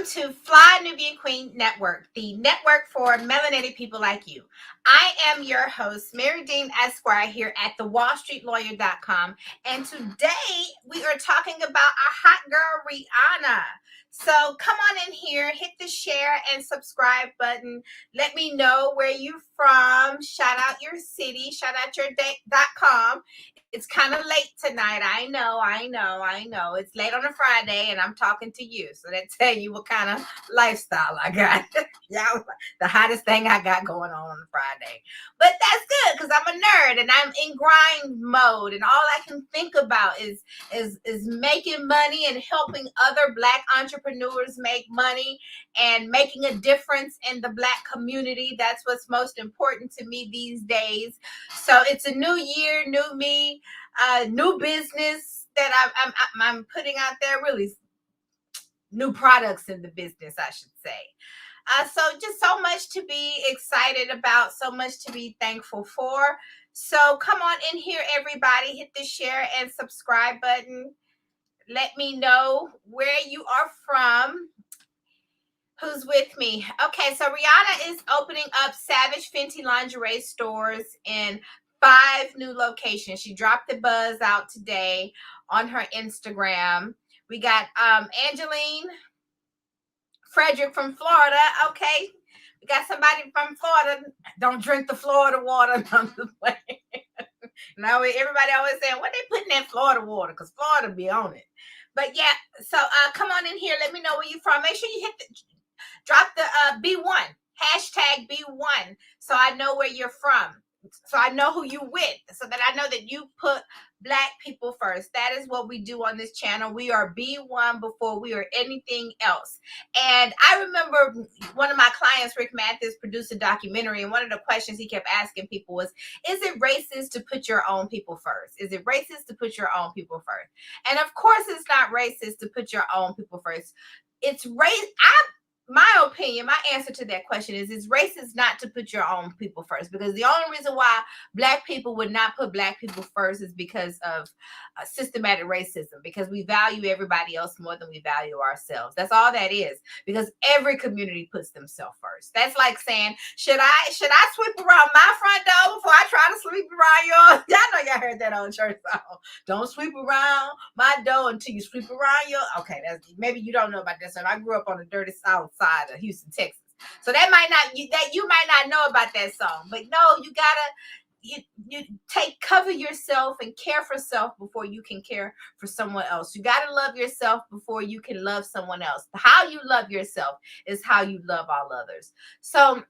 Welcome to Fly Nubian Queen Network, the network for melanated people like you. I am your host, Mary Dean Esquire, here at thewallstreetlawyer.com. And today we are talking about our hot girl, Rihanna. So come on in here, hit the share and subscribe button. Let me know where you're from. Shout out your city. Shout out your .com. It's kind of late tonight. I know. It's late on a Friday and I'm talking to you. So that tell you what kind of lifestyle I got. Yeah, the hottest thing I got going on a Friday. But that's good because I'm a nerd and I'm in grind mode. And all I can think about is making money and helping other Black entrepreneurs make money and making a difference in the Black community. That's what's most important to me these days. So it's a new year, new me. New business that I'm putting out there, really new products in the business, I should say. So just so much to be excited about, so much to be thankful for. So come on in here, everybody. Hit the share and subscribe button. Let me know where you are from. Who's with me? Okay, so Rihanna is opening up Savage Fenty lingerie stores in 5 new locations. She dropped the buzz out today on her Instagram. We got Angeline Frederick from Florida. Okay, we got somebody from Florida. Don't drink the Florida water. Now everybody always saying, what they putting in Florida water? Because Florida be on it. But yeah, so come on in here. Let me know where you're from. Make sure you drop the B1, hashtag B1, so I know where you're from, so I know who you with, so that I know that you put Black people first. That is what we do on this channel. We are B1 before we are anything else. And I remember one of my clients, Rick Mathis, produced a documentary, and one of the questions he kept asking people was, is it racist to put your own people first? Is it racist to put your own people first? And of course it's not racist to put your own people first. It's my opinion, my answer to that question is it's racist not to put your own people first, because the only reason why Black people would not put Black people first is because of systematic racism, because we value everybody else more than we value ourselves. That's all that is, because every community puts themselves first. That's like saying, should I sweep around my front door before I try to sweep around yours? Y'all know y'all heard that on church song. Don't sweep around my door until you sweep around your. Okay, that's maybe you don't know about that. So I grew up on the dirty south side of Houston, Texas. So that you might not know about that song. But no, you gotta you cover yourself and care for self before you can care for someone else. You gotta love yourself before you can love someone else. How you love yourself is how you love all others. So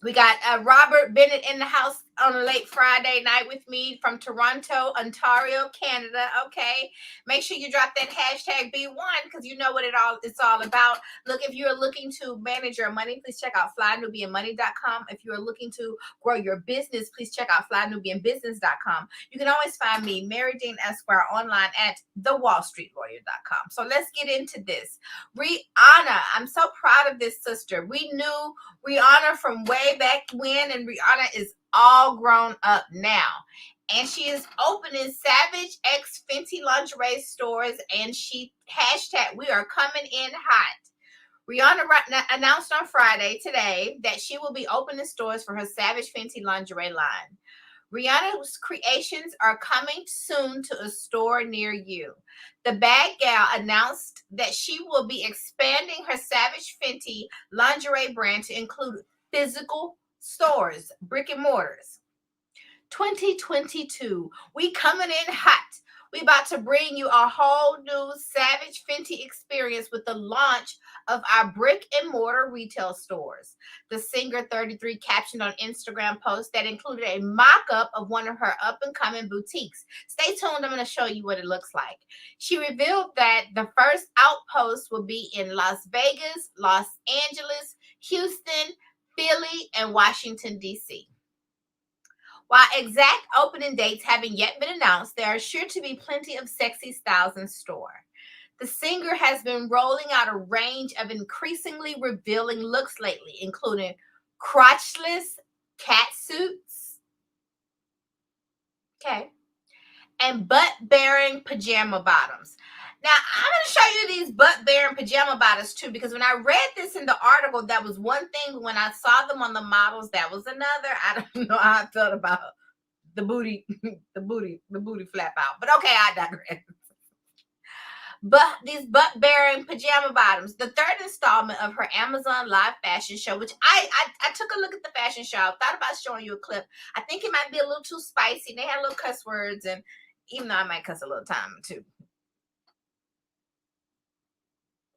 we got Robert Bennett in the house on a late Friday night with me from Toronto, Ontario, Canada. Okay, make sure you drop that hashtag B1 because you know what it's all about. Look, if you're looking to manage your money, please check out flynubianmoney.com. If you're looking to grow your business, please check out flynubianbusiness.com. You can always find me, Mary Dean Esquire, online at thewallstreetlawyer.com. So let's get into this. Rihanna, I'm so proud of this sister. We knew Rihanna from way back when, and Rihanna is all grown up now, and she is opening Savage X Fenty lingerie stores, and she hashtag we are coming in hot. Rihanna announced on Friday today that she will be opening stores for her Savage Fenty lingerie line. Rihanna's creations are coming soon to a store near you. The Bad Gal announced that she will be expanding her Savage Fenty lingerie brand to include physical stores, brick and mortars. 2022, we coming in hot. We about to bring you a whole new Savage Fenty experience with the launch of our brick and mortar retail stores. The singer 33 captioned on Instagram post that included a mock-up of one of her up-and-coming boutiques. Stay tuned, I'm going to show you what it looks like. She revealed that the first outpost will be in Las Vegas, Los Angeles, Houston, Philly, and Washington, D.C. While exact opening dates haven't yet been announced, there are sure to be plenty of sexy styles in store. The singer has been rolling out a range of increasingly revealing looks lately, including crotchless cat suits, and butt-bearing pajama bottoms. Now, I'm going to show you these butt-bearing pajama bottoms too, because when I read this in the article, that was one thing. When I saw them on the models, that was another. I don't know how I felt about the booty, the booty flap out. But okay, I digress. But these butt bearing pajama bottoms, the third installment of her Amazon live fashion show, which I took a look at the fashion show. I thought about showing you a clip. I think it might be a little too spicy. They had little cuss words, and even though I might cuss a little time too.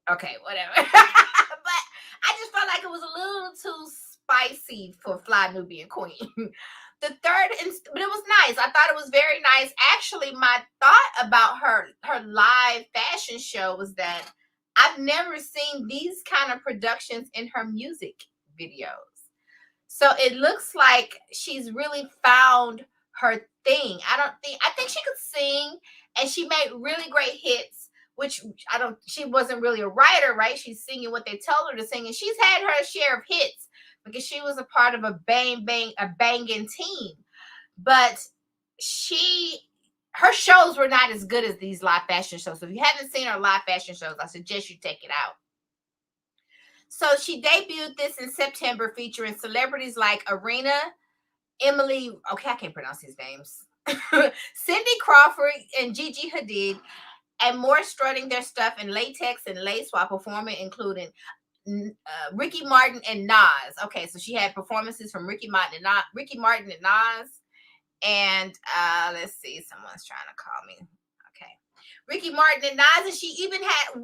Okay, whatever. But I just felt like it was a little too spicy for Fly Nubian Queen. The third, but it was nice. I thought it was very nice. Actually, my thought about her live fashion show was that I've never seen these kind of productions in her music videos. So it looks like she's really found her thing. I think she could sing, and she made really great hits, which she wasn't really a writer, right? She's singing what they tell her to sing, and she's had her share of hits because she was a part of a banging team. But her shows were not as good as these live fashion shows. So if you haven't seen her live fashion shows, I suggest you take it out. So she debuted this in September, featuring celebrities like Arena, Emily, okay, I can't pronounce his names, Cindy Crawford and Gigi Hadid, and more, strutting their stuff in latex and lace while performing, including Ricky Martin and Nas. Okay, so she had performances from Ricky Martin and Nas. And let's see, someone's trying to call me. Okay, Ricky Martin and Nas, and she even had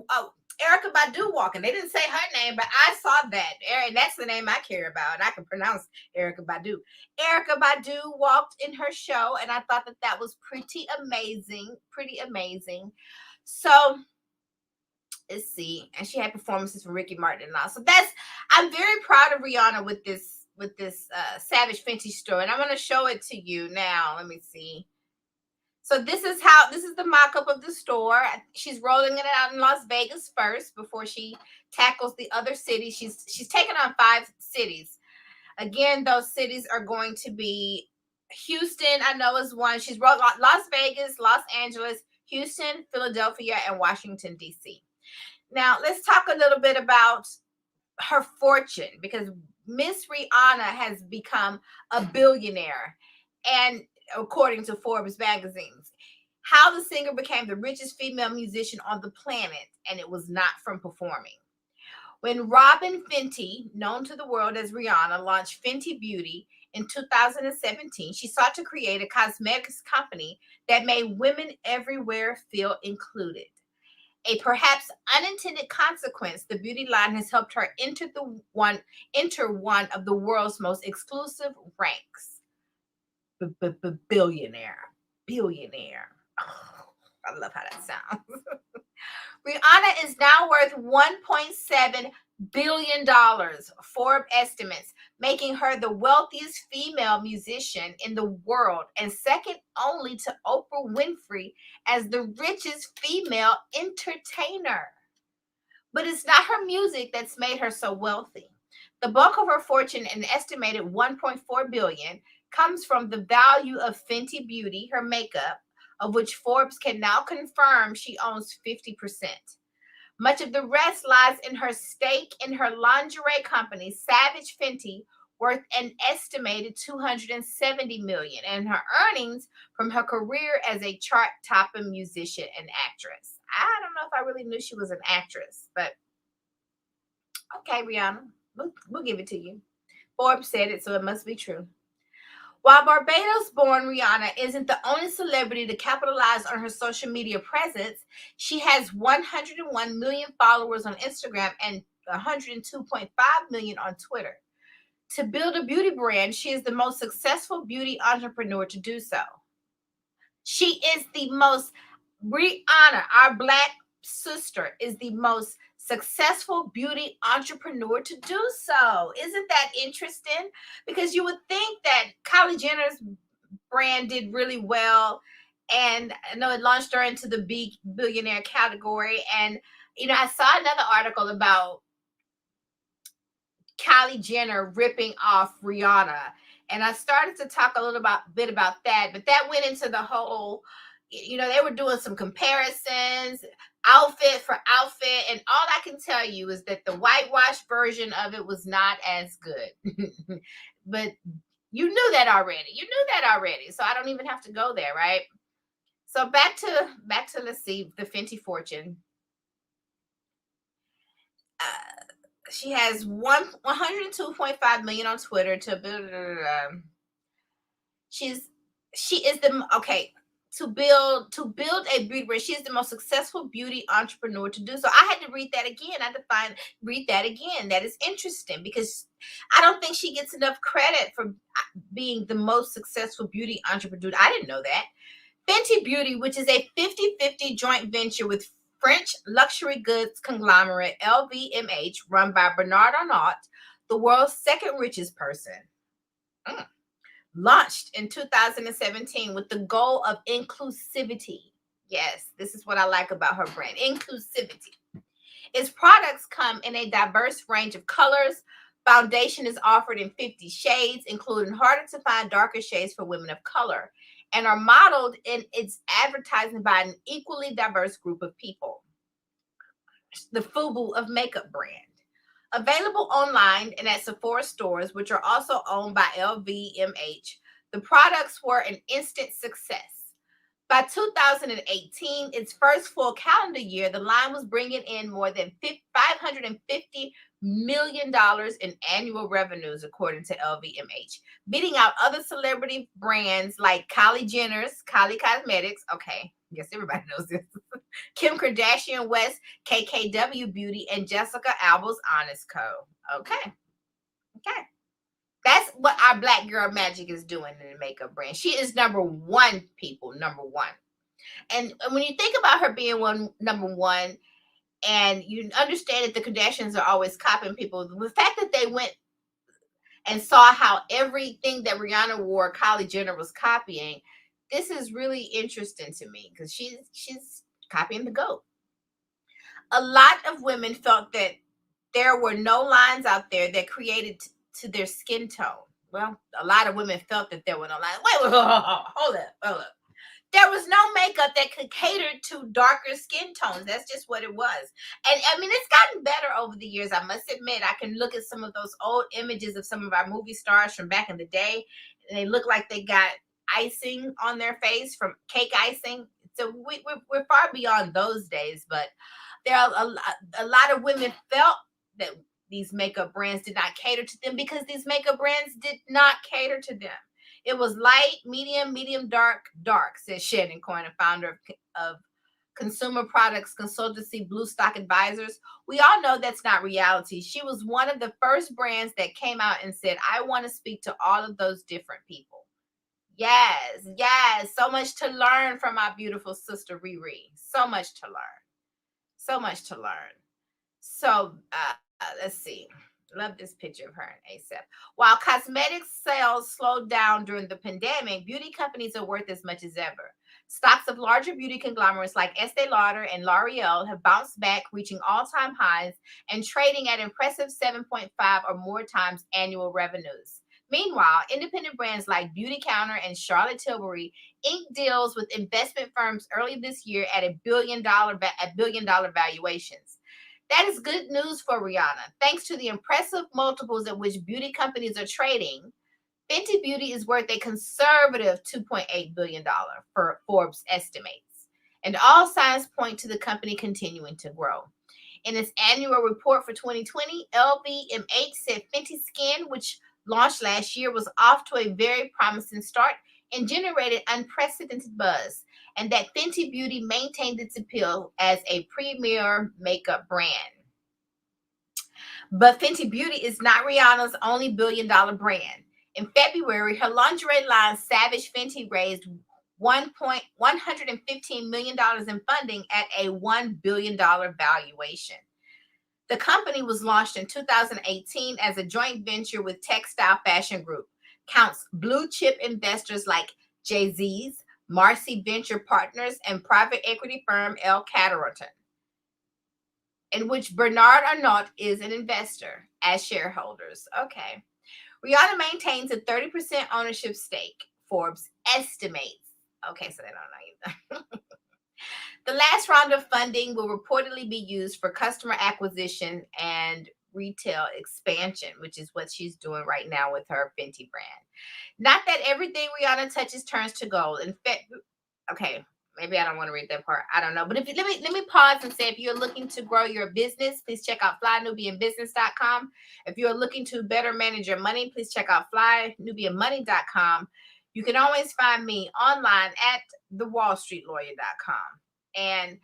Erykah Badu walking. They didn't say her name, but I saw that. And that's the name I care about. And I can pronounce Erykah Badu. Erykah Badu walked in her show, and I thought that was pretty amazing. Pretty amazing. So let's see. And she had performances from Ricky Martin and all. So I'm very proud of Rihanna with this Savage Fenty store. And I'm going to show it to you now. Let me see. So this is the mock-up of the store. She's rolling it out in Las Vegas first before she tackles the other cities. She's taken on 5 cities. Again, those cities are going to be Houston, I know, is one. She's rolled Las Vegas, Los Angeles, Houston, Philadelphia, and Washington, D.C. Now, let's talk a little bit about her fortune, because Miss Rihanna has become a billionaire, and according to Forbes magazines, how the singer became the richest female musician on the planet, and it was not from performing. When Robin Fenty, known to the world as Rihanna, launched Fenty Beauty in 2017, she sought to create a cosmetics company that made women everywhere feel included. A perhaps unintended consequence, the beauty line has helped her enter one of the world's most exclusive ranks. Billionaire. Oh, I love how that sounds. Rihanna is now worth $1.7 billion, Forbes estimates, making her the wealthiest female musician in the world and second only to Oprah Winfrey as the richest female entertainer. But it's not her music that's made her so wealthy. The bulk of her fortune, an estimated $1.4 billion, comes from the value of Fenty Beauty, her makeup, of which Forbes can now confirm she owns 50%. Much of the rest lies in her stake in her lingerie company, Savage Fenty, worth an estimated $270 million, and her earnings from her career as a chart-topping musician and actress. I don't know if I really knew she was an actress, but okay, Rihanna, we'll give it to you. Forbes said it, so it must be true. While Barbados-born Rihanna isn't the only celebrity to capitalize on her social media presence, she has 101 million followers on Instagram and 102.5 million on Twitter. To build a beauty brand, she is the most successful beauty entrepreneur to do so. She is the most, Rihanna, our Black sister, is the most successful beauty entrepreneur to do so. Isn't that interesting? Because you would think that Kylie Jenner's brand did really well, and I know it launched her into the big billionaire category. And I saw another article about Kylie Jenner ripping off Rihanna, and I started to talk a little bit about that, but that went into the whole they were doing some comparisons, outfit for outfit, and all I can tell you is that the whitewash version of it was not as good. But you knew that already. So I don't even have to go there, right? So back to let's see, the Fenty fortune. She has 102.5 million on Twitter to build. She is the okay to build a beauty brand. She is the most successful beauty entrepreneur to do so. I had to read that again. Read that again. That is interesting because I don't think she gets enough credit for being the most successful beauty entrepreneur. I didn't know that. Fenty Beauty, which is a 50-50 joint venture with French luxury goods conglomerate LVMH, run by Bernard Arnault, the world's second richest person. Launched in 2017 with the goal of inclusivity. Yes, this is what I like about her brand, inclusivity. Its products come in a diverse range of colors. Foundation is offered in 50 shades, including harder to find darker shades for women of color, and are modeled in its advertising by an equally diverse group of people. The FUBU of makeup brand. Available online and at Sephora stores, which are also owned by LVMH, the products were an instant success. By 2018, its first full calendar year, the line was bringing in more than $550 million in annual revenues, according to LVMH, beating out other celebrity brands like Kylie Jenner's Kylie Cosmetics. Okay, I guess everybody knows this. Kim Kardashian West, KKW Beauty, and Jessica Alba's Honest Co. Okay. That's what our Black Girl Magic is doing in the makeup brand. She is number one, people, number one. And when you think about her being number one, and you understand that the Kardashians are always copying people, the fact that they went and saw how everything that Rihanna wore, Kylie Jenner was copying, this is really interesting to me because she's copying the GOAT. A lot of women felt that there were no lines out there that created to their skin tone. Well, a lot of women felt that there were no lines. Wait, hold up. There was no makeup that could cater to darker skin tones. That's just what it was. And I mean, it's gotten better over the years. I must admit, I can look at some of those old images of some of our movie stars from back in the day, and they look like they got icing on their face from cake icing. So we're far beyond those days, but there are a lot of women felt that these makeup brands did not cater to them because these makeup brands did not cater to them. It was light, medium, dark, says Shannon Coyne, a founder of consumer products consultancy Blue Stock Advisors. We all know that's not reality. She was one of the first brands that came out and said, I want to speak to all of those different people. Yes. So much to learn from our beautiful sister Riri. So much to learn. So let's see. Love this picture of her in ASAP. While cosmetics sales slowed down during the pandemic, beauty companies are worth as much as ever. Stocks of larger beauty conglomerates like Estee Lauder and L'Oreal have bounced back, reaching all-time highs and trading at impressive 7.5 or more times annual revenues. Meanwhile, independent brands like Beauty Counter and Charlotte Tilbury inked deals with investment firms early this year at billion-dollar valuations. That is good news for Rihanna. Thanks to the impressive multiples at which beauty companies are trading, Fenty Beauty is worth a conservative $2.8 billion, for Forbes estimates. And all signs point to the company continuing to grow. In its annual report for 2020, LVMH said Fenty Skin, which launched last year, was off to a very promising start and generated unprecedented buzz, and that Fenty Beauty maintained its appeal as a premier makeup brand. But Fenty Beauty is not Rihanna's only billion-dollar brand. In February, her lingerie line Savage Fenty raised $115 million in funding at a $1 billion valuation. The company was launched in 2018 as a joint venture with Textile Fashion Group, counts blue chip investors like Jay-Z's, Marcy Venture Partners, and private equity firm L. Catterton, in which Bernard Arnault is an investor as shareholders. Okay. Rihanna maintains a 30% ownership stake, Forbes estimates. Okay, so they don't know either. The last round of funding will reportedly be used for customer acquisition and retail expansion, which is what she's doing right now with her Fenty brand. Not that everything Rihanna touches turns to gold. In fact, okay, maybe I don't want to read that part. I don't know. But if you, let me pause and say, if you're looking to grow your business, please check out flynubianbusiness.com. If you're looking to better manage your money, please check out flynubianmoney.com. You can always find me online at thewallstreetlawyer.com. And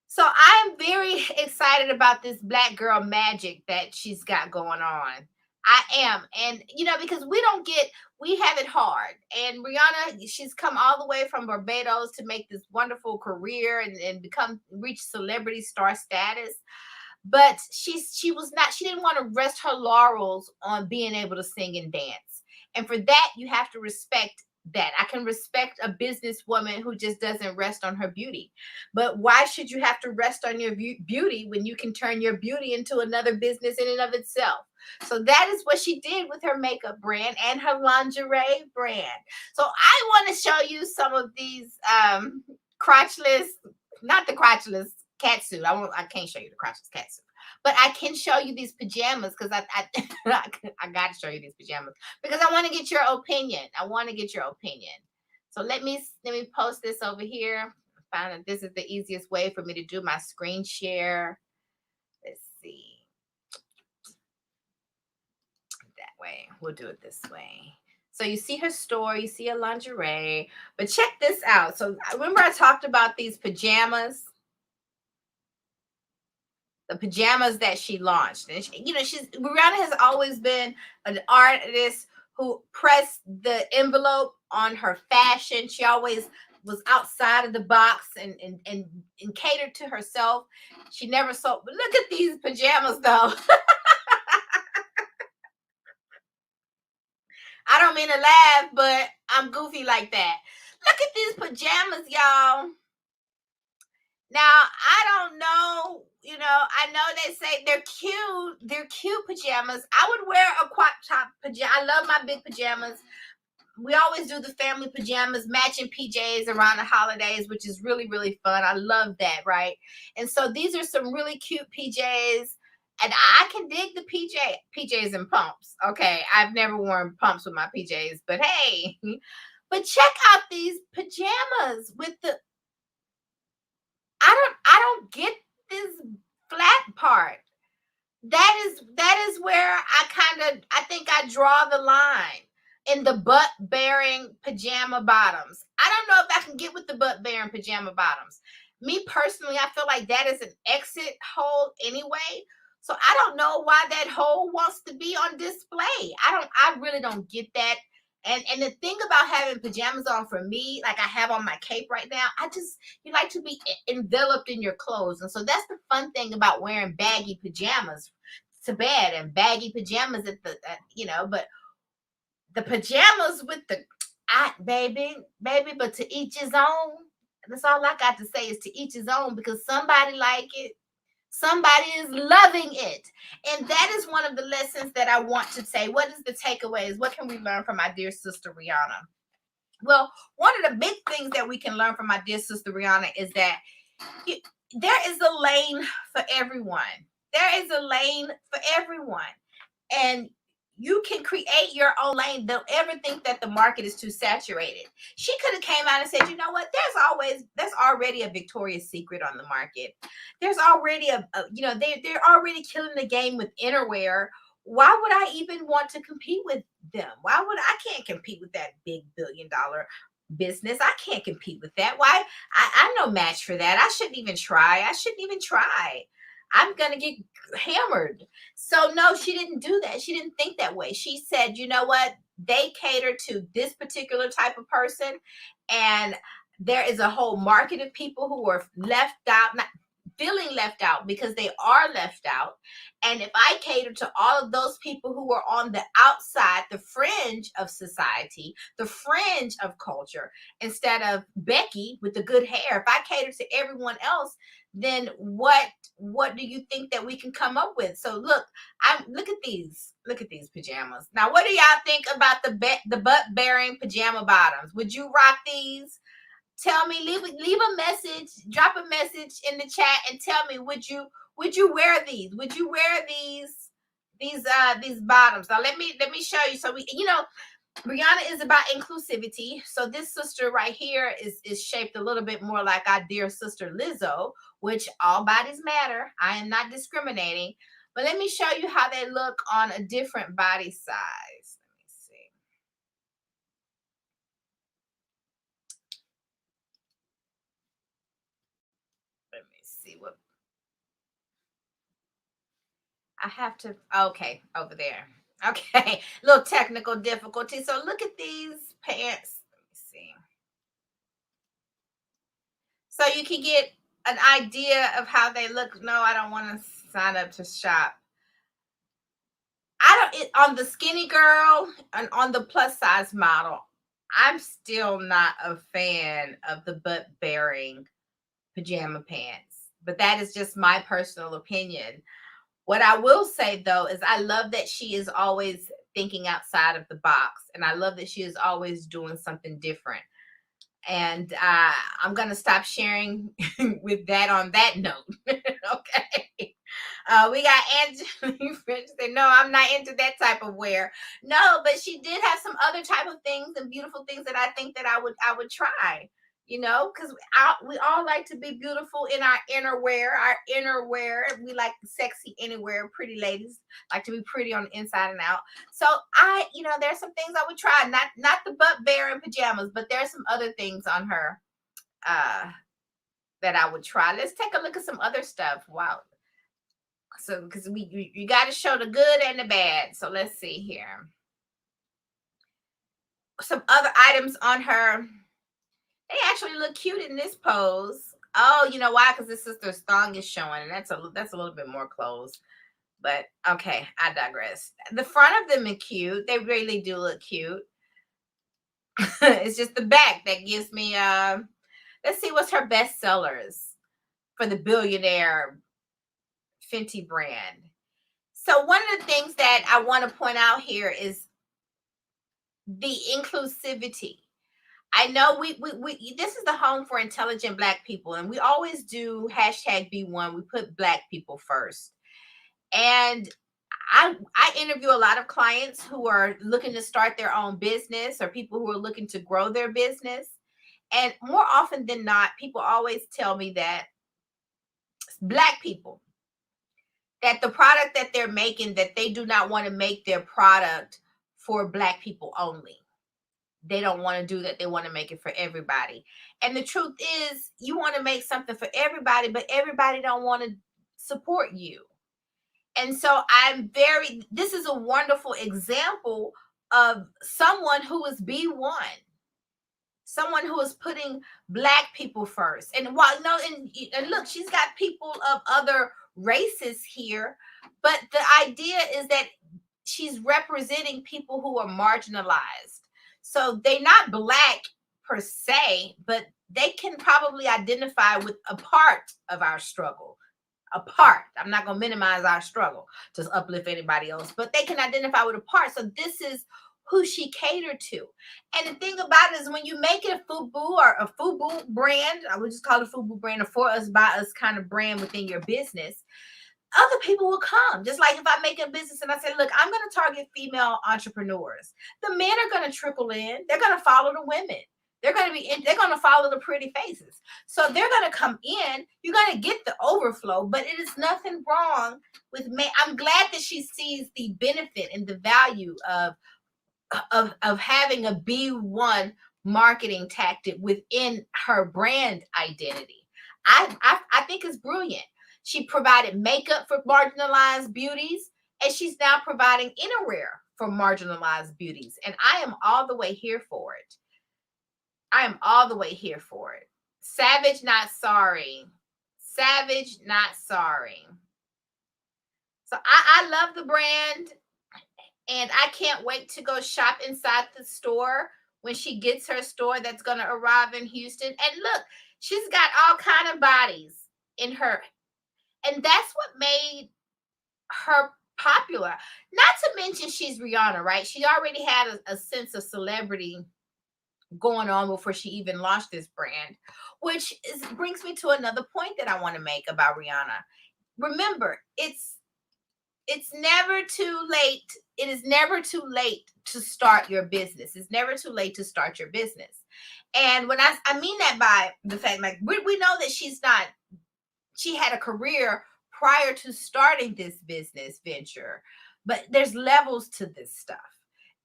so I'm very excited about this black girl magic that she's got going on. I am. And, because we have it hard. And Rihanna, she's come all the way from Barbados to make this wonderful career and reach celebrity star status. But she didn't want to rest her laurels on being able to sing and dance. And for that, you have to respect that. I can respect a businesswoman who just doesn't rest on her beauty. But why should you have to rest on your beauty when you can turn your beauty into another business in and of itself? So that is what she did with her makeup brand and her lingerie brand. So I want to show you some of these crotchless, not the crotchless catsuit. I can't show you the crotchless catsuit. But I can show you these pajamas because I got to show you these pajamas because I want to get your opinion. I want to get your opinion. So let me post this over here. I found that this is the easiest way for me to do my screen share. Let's see. That way. We'll do it this way. So you see her store, you see her lingerie, but check this out. So remember I talked about these pajamas? The pajamas that she launched. And Rihanna has always been an artist who pressed the envelope on her fashion. She always was outside of the box and catered to herself. She never sold. But look at these pajamas, though. I don't mean to laugh, but I'm goofy like that. Look at these pajamas, y'all. Now, I don't know, I know they say they're cute. They're cute pajamas. I would wear a crop top pajama. I love my big pajamas. We always do the family pajamas, matching PJs around the holidays, which is really, really fun. I love that, right? And so these are some really cute PJs. And I can dig the PJs and pumps. Okay, I've never worn pumps with my PJs, but hey. But check out these pajamas with the I don't get this flat part. That is where I think I draw the line in the butt bearing pajama bottoms. I don't know if I can get with the butt bearing pajama bottoms. Me personally, I feel like that is an exit hole anyway. So I don't know why that hole wants to be on display. I really don't get that. And the thing about having pajamas on for me, like I have on my cape right now, you like to be enveloped in your clothes. And so that's the fun thing about wearing baggy pajamas to bed and baggy pajamas but the pajamas with baby, but to each his own. That's all I got to say is to each his own, because somebody like it. Somebody is loving it. And that is one of the lessons that I want to say. What is the takeaways? What can we learn from my dear sister Rihanna? Well, one of the big things that we can learn from my dear sister Rihanna is that there is a lane for everyone. There is a lane for everyone. And you can create your own lane. Don't ever think that the market is too saturated. She could have came out and said, you know what? There's already a Victoria's Secret on the market. There's already they're already killing the game with innerwear. Why would I even want to compete with them? I can't compete with that big $1 billion business. I can't compete with that. Why? I'm no match for that. I shouldn't even try. I'm going to get hammered. So no, she didn't do that. She didn't think that way. She said, you know what? They cater to this particular type of person. And there is a whole market of people who are left out, not feeling left out because they are left out. And if I cater to all of those people who are on the outside, the fringe of society, the fringe of culture, instead of Becky with the good hair, if I cater to everyone else, then what do you think that we can come up with? So look at these pajamas. Now, what do y'all think about the butt bearing pajama bottoms? Would you rock these? Tell me, leave a message, drop a message in the chat, and tell me, would you wear these? Would you wear these bottoms? Now let me show you. So Rihanna is about inclusivity. So this sister right here is shaped a little bit more like our dear sister Lizzo, which all bodies matter. I am not discriminating, but let me show you how they look on a different body size. Let me see. Let me see what I have to. Okay, over there. Okay, little technical difficulty. So look at these pants. Let me see. So you can get an idea of how they look. No, I don't want to sign up to shop. I don't on the skinny girl and on the plus size model. I'm still not a fan of the butt bearing pajama pants, but that is just my personal opinion. What I will say though is I love that she is always thinking outside of the box, and I love that she is always doing something different. And I'm gonna stop sharing with that on that note. Okay. We got Angela French say, no, I'm not into that type of wear. No, but she did have some other type of things and beautiful things that I think that I would try. Because we all like to be beautiful in our inner wear. Our inner wear, we like sexy anywhere. Pretty ladies like to be pretty on the inside and out. So there's some things I would try. Not the butt bearing pajamas, but there's some other things on her uh that I would try. Let's take a look at some other stuff. Wow. So because you got to show the good and the bad. So let's see here. Some other items on her. They actually look cute in this pose. Oh, you know why? Because this sister's thong is showing, and that's a little bit more clothes. But okay, I digress. The front of them are cute. They really do look cute. It's just the back that gives me let's see what's her best sellers for the billionaire Fenty brand. So one of the things that I want to point out here is the inclusivity. I know we this is the home for intelligent Black people, and we always do hashtag B1. We put Black people first. And I interview a lot of clients who are looking to start their own business or people who are looking to grow their business. And more often than not, people always tell me that Black people, that the product that they're making, that they do not want to make their product for Black people only. They don't want to do that. They want to make it for everybody. And the truth is, you want to make something for everybody, but everybody don't want to support you. And so this is a wonderful example of someone who is B1, someone who is putting Black people first. And while no, and look, she's got people of other races here, but the idea is that she's representing people who are marginalized. So they're not Black per se, but they can probably identify with a part of our struggle. A part. I'm not going to minimize our struggle to uplift anybody else, but they can identify with a part. So this is who she catered to. And the thing about it is when you make it a FUBU or a FUBU brand, I would just call it a FUBU brand, a for us, by us kind of brand within your business, other people will come. Just like if I make a business and I say, look, I'm going to target female entrepreneurs. The men are going to trickle in. They're going to follow the women. They're going to follow the pretty faces. So they're going to come in. You're going to get the overflow, but it is nothing wrong with me. I'm glad that she sees the benefit and the value of having a B1 marketing tactic within her brand identity. I think it's brilliant. She provided makeup for marginalized beauties, and she's now providing innerwear for marginalized beauties. And I am all the way here for it. I am all the way here for it. Savage, not sorry. Savage, not sorry. So I love the brand, and I can't wait to go shop inside the store when she gets her store that's going to arrive in Houston. And look, she's got all kind of bodies in her. And that's what made her popular. Not to mention she's Rihanna, right? She already had a sense of celebrity going on before she even launched this brand, which brings me to another point that I want to make about Rihanna. Remember, it's never too late. It is never too late to start your business. It's never too late to start your business. And when I mean that by the fact, like we know that she had a career prior to starting this business venture, but there's levels to this stuff.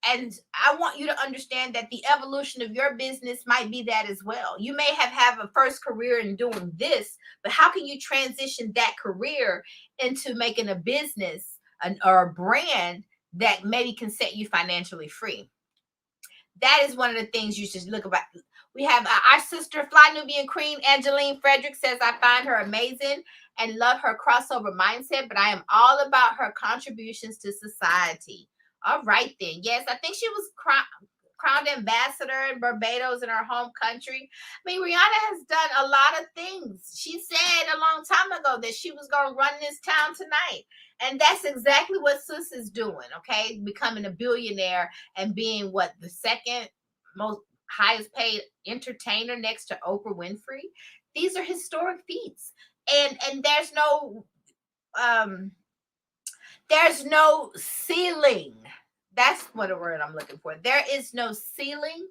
And I want you to understand that the evolution of your business might be that as well. You may have a first career in doing this, but how can you transition that career into making a business or a brand that maybe can set you financially free? That is one of the things you should look about. We have our sister, Fly Nubian Queen, Angeline Frederick, says, I find her amazing and love her crossover mindset, but I am all about her contributions to society. All right, then. Yes, I think she was crowned ambassador in Barbados in her home country. I mean, Rihanna has done a lot of things. She said a long time ago that she was going to run this town tonight. And that's exactly what Sis is doing, okay? Becoming a billionaire and being what, the second most highest paid entertainer next to Oprah Winfrey. These are historic feats. And there's no ceiling. That's what a word I'm looking for. There is no ceiling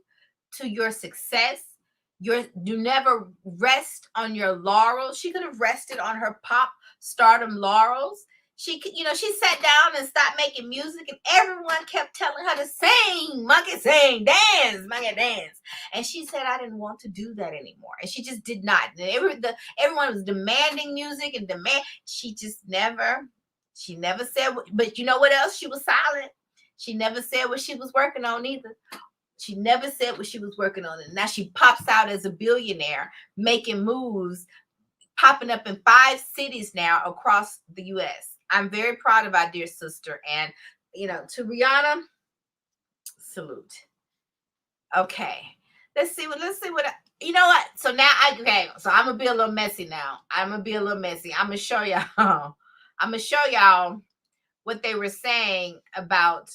to your success. You never rest on your laurels. She could have rested on her pop stardom laurels. She sat down and stopped making music, and everyone kept telling her to sing, monkey sing, dance, monkey dance. And she said, I didn't want to do that anymore. And she just did not. Everyone was demanding music and she never said, but you know what else? She was silent. She never said what she was working on either. She never said what she was working on. And now she pops out as a billionaire, making moves, popping up in 5 cities now across the U.S. I'm very proud of our dear sister. And, to Rihanna, salute. Okay. Let's see what, you know what? So now so I'm going to be a little messy now. I'm going to show y'all what they were saying about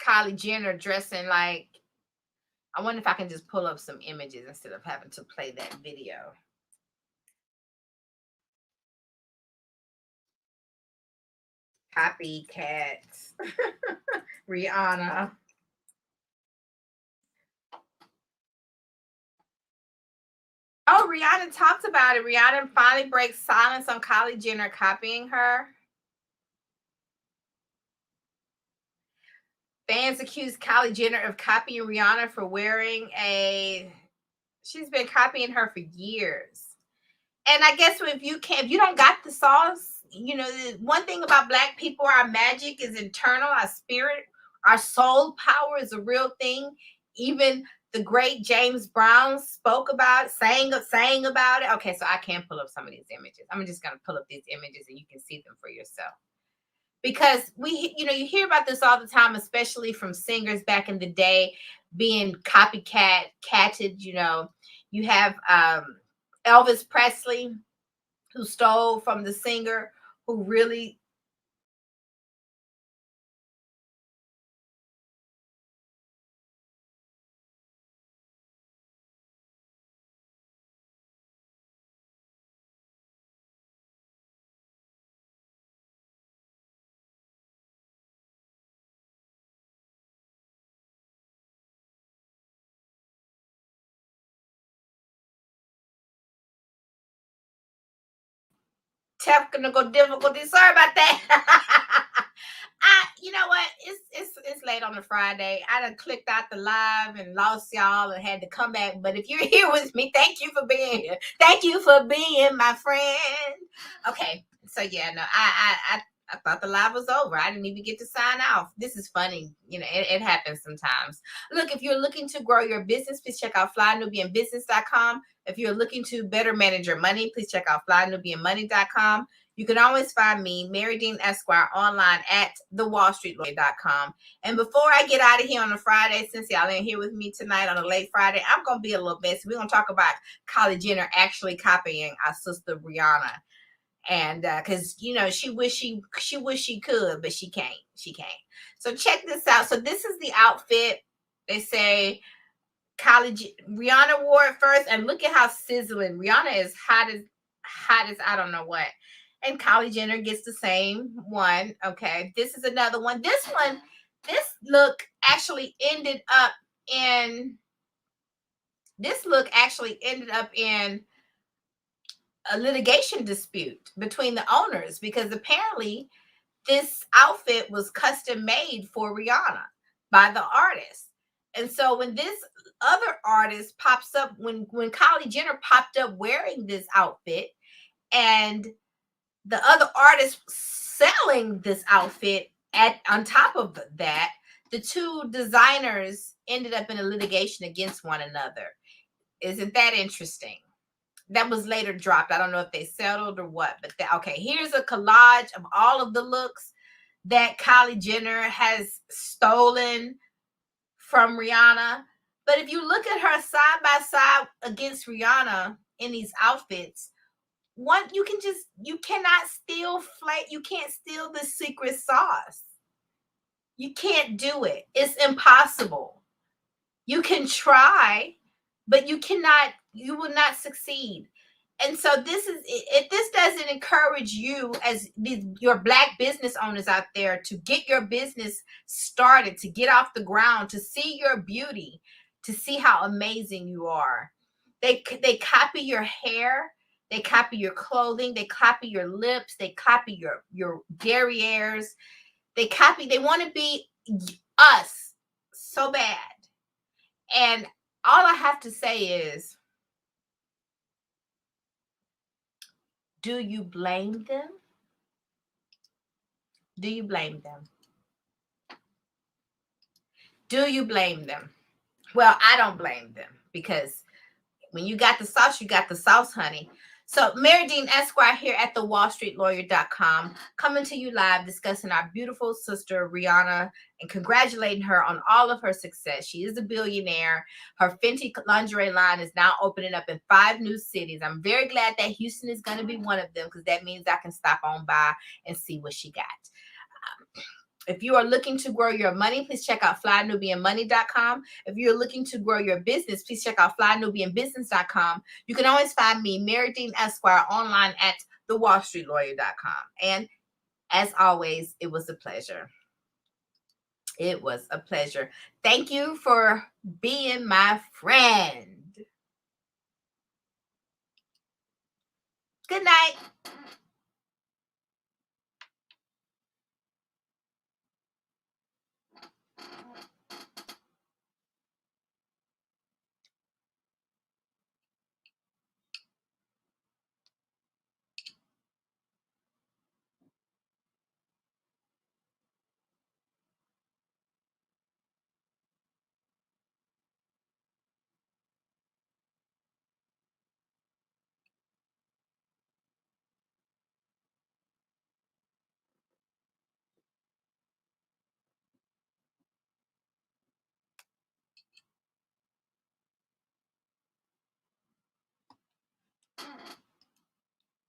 Kylie Jenner dressing like, I wonder if I can just pull up some images instead of having to play that video. Copycats. Rihanna. Oh, Rihanna talked about it. Rihanna finally breaks silence on Kylie Jenner copying her. Fans accused Kylie Jenner of copying Rihanna for wearing she's been copying her for years. And I guess if you don't got the sauce, one thing about Black people, our magic is internal, our spirit, our soul power is a real thing. Even the great James Brown spoke about it, sang about it. Okay, so I can pull up some of these images. I'm just going to pull up these images and you can see them for yourself. Because you hear about this all the time, especially from singers back in the day being catted. You have Elvis Presley, who stole from the singer who really technical difficulty. Sorry about that. You know what? It's late on a Friday. I done clicked out the live and lost y'all and had to come back. But if you're here with me, thank you for being here. Thank you for being my friend. Okay, so yeah, no, I thought the live was over. I didn't even get to sign off. This is funny. It happens sometimes. Look, if you're looking to grow your business, please check out flynubianbusiness.com. If you're looking to better manage your money, please check out flynubianmoney.com. You can always find me, Mary Dean Esquire, online at thewallstreetlawyer.com. And before I get out of here on a Friday, since y'all ain't here with me tonight on a late Friday, I'm going to be a little messy. We're going to talk about Kylie Jenner actually copying our sister Rihanna. And because she wish she could, but she can't. So check this out. So this is the outfit. They say college Rihanna wore it first, and look at how sizzling. Rihanna is hot as I don't know what. And Kylie Jenner gets the same one. Okay, this is another one. This look actually ended up in a litigation dispute between the owners, because apparently this outfit was custom made for Rihanna by the artist. And so when this other artist pops up, when Kylie Jenner popped up wearing this outfit, and the other artist selling this outfit on top of that, the two designers ended up in a litigation against one another. Isn't that interesting? That was later dropped. I don't know if they settled or what, but okay, here's a collage of all of the looks that Kylie Jenner has stolen from Rihanna. But if you look at her side by side against Rihanna in these outfits, you cannot steal you can't steal the secret sauce. You can't do it. It's impossible. You can try, but you will not succeed. And so if this doesn't encourage you as your Black business owners out there to get your business started, to get off the ground, to see your beauty, to see how amazing you are. They copy your hair, they copy your clothing, they copy your lips, they copy your derrieres. They want to be us so bad. And all I have to say is, do you blame them? Do you blame them? Do you blame them? Well, I don't blame them, because when you got the sauce, you got the sauce, honey. So Mary Dean Esquire here at thewallstreetlawyer.com, coming to you live, discussing our beautiful sister Rihanna and congratulating her on all of her success. She is a billionaire. Her Fenty lingerie line is now opening up in 5 new cities. I'm very glad that Houston is going to be one of them, because that means I can stop on by and see what she got. If you are looking to grow your money, please check out flynubianmoney.com. If you're looking to grow your business, please check out flynubianbusiness.com. You can always find me, Mary Dean Esquire, online at thewallstreetlawyer.com. And as always, it was a pleasure. It was a pleasure. Thank you for being my friend. Good night.